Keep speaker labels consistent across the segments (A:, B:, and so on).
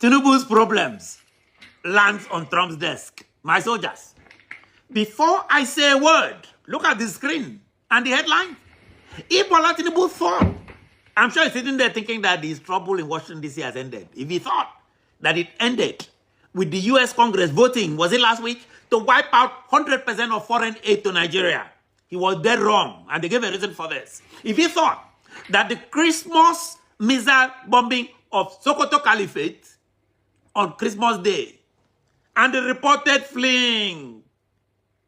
A: Tinubu's problems lands on Trump's desk. My soldiers, before I say a word, look at the screen and the headline. If Bola Tinubu thought, I'm sure he's sitting there thinking that his trouble in Washington, D.C. has ended. If he thought that it ended with the U.S. Congress voting, was it last week, to wipe out 100% of foreign aid to Nigeria, he was dead wrong, and they gave a reason for this. If he thought that the Christmas missile bombing of Sokoto Caliphate on Christmas Day and the reported fleeing,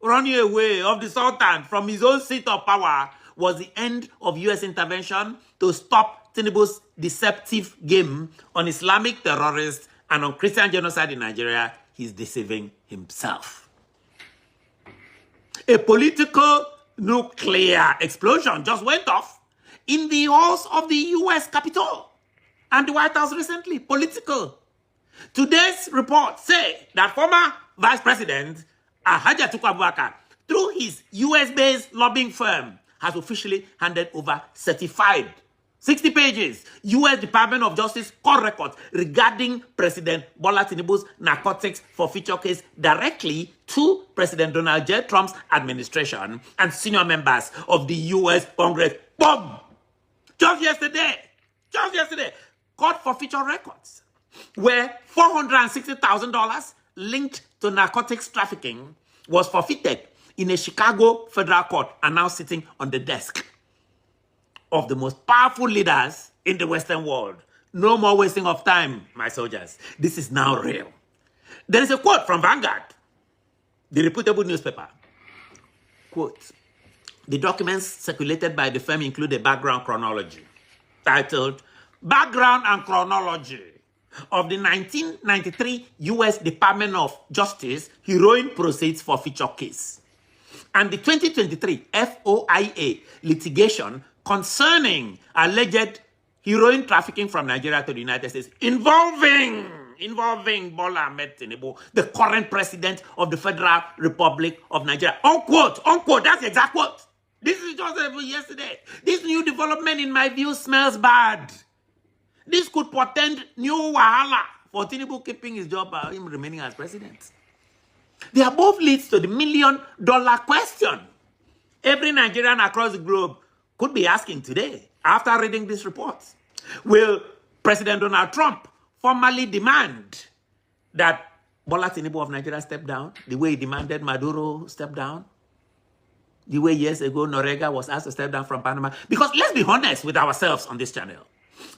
A: running away of the Sultan from his own seat of power was the end of U.S. intervention to stop Tinubu's deceptive game on Islamic terrorists and on Christian genocide in Nigeria, he's deceiving himself. A political nuclear explosion just went off in the halls of the U.S. Capitol and the White House recently. Political. Today's report say that former Vice President Atiku Abubakar, through his US-based lobbying firm, has officially handed over certified 60 pages U.S. Department of Justice court records regarding President Bola Tinubu's narcotics forfeiture case directly to President Donald J. Trump's administration and senior members of the U.S. Congress. Boom! Just yesterday, court forfeiture records where $460,000 linked to narcotics trafficking was forfeited in a Chicago federal court and now sitting on the desk of the most powerful leaders in the Western world. No more wasting of time, my soldiers. This is now real. There is a quote from Vanguard, the reputable newspaper. Quote, the documents circulated by the firm include a background chronology titled Background and Chronology of the 1993 U.S. Department of Justice heroin proceeds forfeiture case and the 2023 FOIA litigation concerning alleged heroin trafficking from Nigeria to the United States involving Bola Ahmed Tinubu, the current president of the Federal Republic of Nigeria. Unquote, unquote, that's the exact quote. This is just yesterday. This new development, in my view, smells bad. This could portend new wahala for Tinubu keeping his job by him remaining as president. The above leads to the million-dollar question every Nigerian across the globe could be asking today after reading this report. Will President Donald Trump formally demand that Bola Tinubu of Nigeria step down the way he demanded Maduro step down? The way years ago Noriega was asked to step down from Panama? Because let's be honest with ourselves on this channel.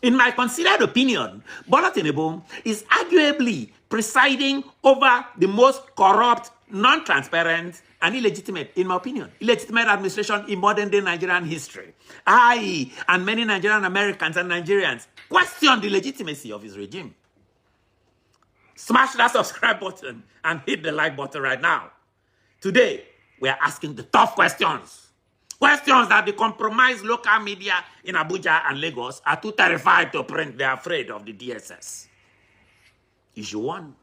A: In my considered opinion, Bola Tinubu is arguably presiding over the most corrupt, non-transparent, and illegitimate, in my opinion, illegitimate administration in modern-day Nigerian history. I and many Nigerian Americans and Nigerians question the legitimacy of his regime. Smash that subscribe button and hit the like button right now. Today, we are asking the tough questions. Questions that the compromised local media in Abuja and Lagos are too terrified to print. They are afraid of the DSS. Issue 1,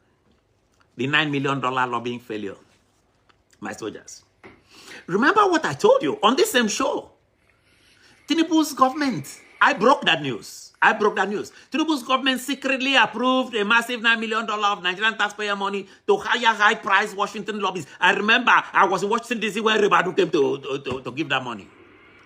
A: the $9 million lobbying failure. My soldiers, remember what I told you on this same show. Tinubu's government, I broke that news. Tinubu's government secretly approved a massive $9 million of Nigerian taxpayer money to hire high-priced Washington lobbies. I remember I was in Washington, D.C. when Ribadu came to give that money.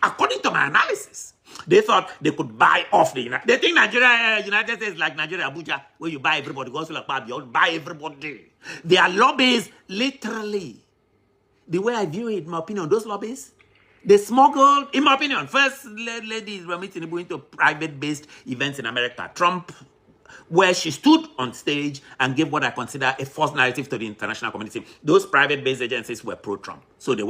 A: According to my analysis, they thought they could buy off the United States. They think Nigeria, United States like Nigeria, Abuja, where you buy everybody. Goes to like you buy everybody. They are lobbies, literally. The way I view it, in my opinion, those lobbies, they smuggled, in my opinion, first lady were meeting into private-based events in America. Trump, where she stood on stage and gave what I consider a false narrative to the international community. Those private-based agencies were pro-Trump, so they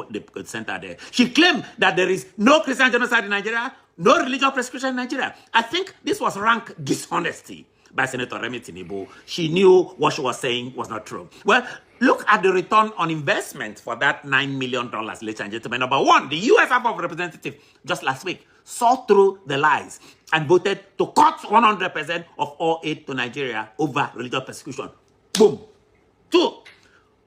A: sent her there. She claimed that there is no Christian genocide in Nigeria, no religious persecution in Nigeria. I think this was rank dishonesty by Senator Remi Tinubu. She knew what she was saying was not true. Well, look at the return on investment for that $9 million, ladies and gentlemen. Number one, the U.S. House of Representatives just last week saw through the lies and voted to cut 100% of all aid to Nigeria over religious persecution. Boom. 2,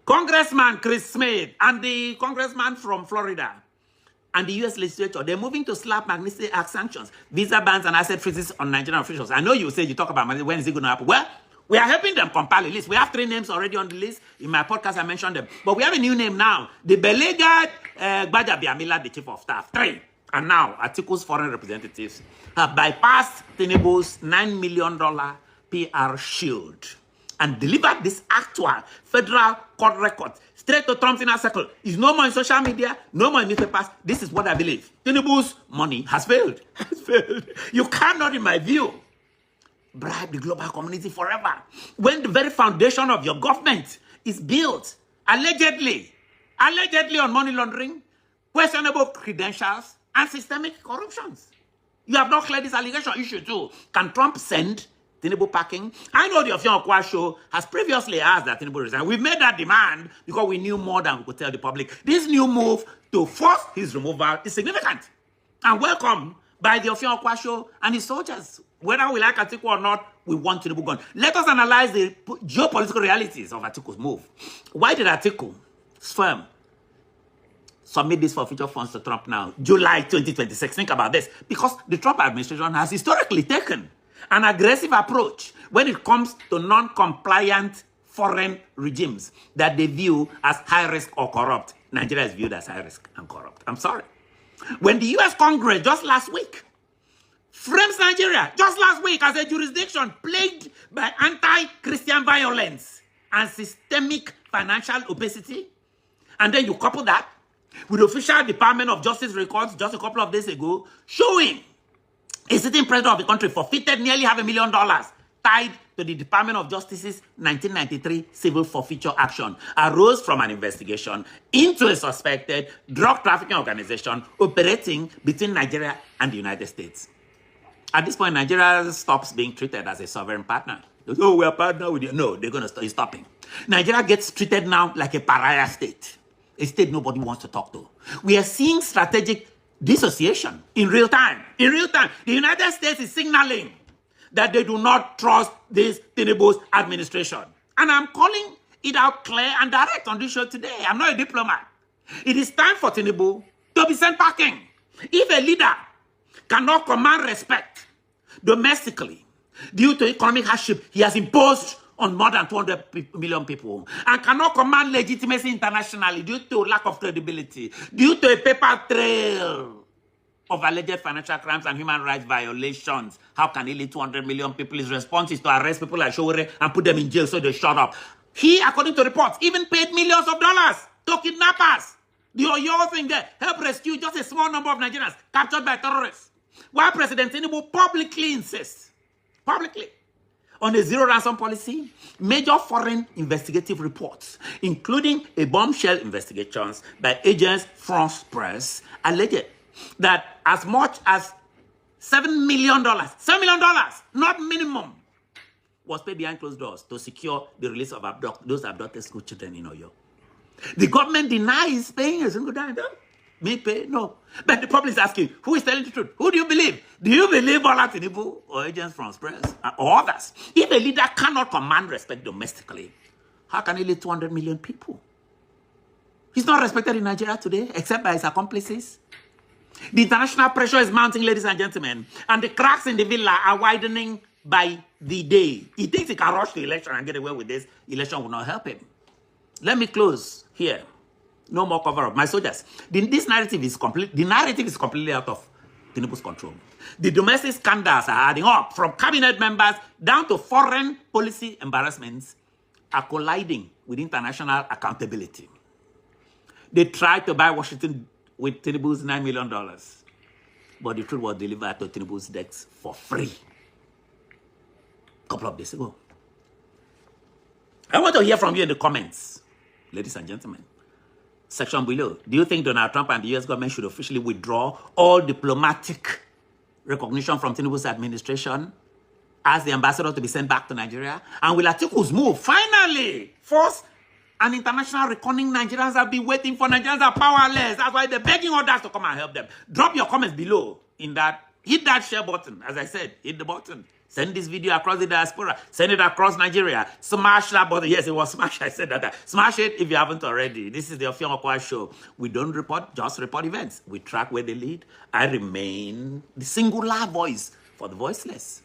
A: Congressman Chris Smith and the congressman from Florida and the U.S. legislature, they're moving to slap Magnitsky Act sanctions, visa bans, and asset freezes on Nigerian officials. I know you say you talk about when is it going to happen. Well, We are helping them compile a list. We have 3 names already on the list. In my podcast, I mentioned them. But we have a new name now. The beleaguered Gbajabiamila, the chief of staff. 3. And now, Atiku's foreign representatives have bypassed Tinubu's $9 million PR shield and delivered this actual federal court record straight to Trump's inner circle. It's no more in social media, no more in newspapers. This is what I believe. Tinubu's money has failed. Has failed. You cannot, in my view, bribe the global community forever when the very foundation of your government is built allegedly on money laundering, questionable credentials, and systemic corruptions. You have not cleared this allegation issue too. Can Trump send Tinubu packing? I know the Ofion show has previously asked that Tinubu resign. We made that demand because we knew more than we could tell the public. This new move to force his removal is significant and welcome by the Ofion show and his soldiers. Whether we like Atiku or not, we want Tinubu gone. Let us analyze the geopolitical realities of Atiku's move. Why did Atiku, firm, submit this for future funds to Trump now, July 2026? Think about this. Because the Trump administration has historically taken an aggressive approach when it comes to non-compliant foreign regimes that they view as high risk or corrupt. Nigeria is viewed as high risk and corrupt. I'm sorry. When the U.S. Congress just last week frames Nigeria just last week as a jurisdiction plagued by anti-Christian violence and systemic financial opacity, and then you couple that with the official Department of Justice records just a couple of days ago showing a sitting president of the country forfeited nearly $500,000 tied to the Department of Justice's 1993 civil forfeiture action arose from an investigation into a suspected drug trafficking organization operating between Nigeria and the United States. At this point, Nigeria stops being treated as a sovereign partner. Oh, we are partner with you. No, they're going to stop stopping. Nigeria gets treated now like a pariah state, a state nobody wants to talk to. We are seeing strategic dissociation in real time. In real time, the United States is signaling that they do not trust this Tinubu's administration. And I'm calling it out clear and direct on this show today. I'm not a diplomat. It is time for Tinubu to be sent packing. If a leader cannot command respect domestically due to economic hardship he has imposed on more than 200 million people, and cannot command legitimacy internationally due to lack of credibility, due to a paper trail of alleged financial crimes and human rights violations, how can he lead 200 million people? His response is to arrest people like Showore and put them in jail so they shut up. He, according to reports, even paid millions of dollars to kidnappers. The Oyo thing there helped rescue just a small number of Nigerians captured by terrorists. While President Tinubu publicly insists, on a zero ransom policy, major foreign investigative reports, including a bombshell investigations by Agence France Presse, alleged that as much as $7 million, not minimum, was paid behind closed doors to secure the release of those abducted school children in Oyo. The government denies paying a single dime. Me pay? No. But the public is asking, who is telling the truth? Who do you believe? Do you believe Bola Tinubu or Agents France Presse or others? If a leader cannot command respect domestically, how can he lead 200 million people? He's not respected in Nigeria today, except by his accomplices. The international pressure is mounting, ladies and gentlemen, and the cracks in the villa are widening by the day. He thinks he can rush the election and get away with this. Election will not help him. Let me close here. No more cover-up. My soldiers, this narrative is completely out of Tinubu's control. The domestic scandals are adding up, from cabinet members down to foreign policy embarrassments, are colliding with international accountability. They tried to buy Washington with Tinubu's $9 million, but the truth was delivered to Tinubu's decks for free a couple of days ago. I want to hear from you in the comments, ladies and gentlemen. Section below. Do you think Donald Trump and the U.S. government should officially withdraw all diplomatic recognition from Tinubu's administration as the ambassador to be sent back to Nigeria? And will Atiku's move finally force an international reckoning? Nigerians have been waiting for. Nigerians are powerless. That's why they're begging others to come and help them. Drop your comments below in that. Hit that share button. As I said, hit the button. Send this video across the diaspora. Send it across Nigeria. Smash that button. Yes, it was smash. I said that. Smash it if you haven't already. This is the Ofion Okwa show. We don't just report events. We track where they lead. I remain the singular voice for the voiceless.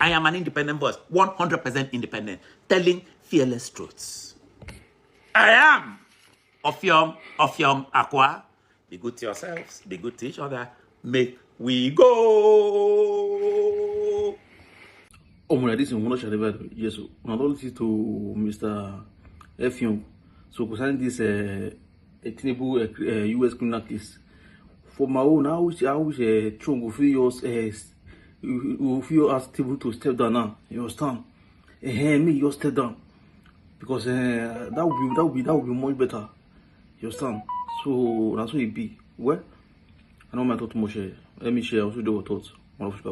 A: I am an independent voice, 100% independent, telling fearless truths. I am Ofiom Aqua. Be good to yourselves, be good to each other. Make we go.
B: Oh my, this is one of the yes. Not only to Mr. Effiong. So concerning this Tinubu US criminal case. For my own, I wish Trump will feel us able to step down now. You understand? Me, you step down because that would be much better. You understand? So that's what it be. Well, I know my thought much. Let me share also the thoughts. One of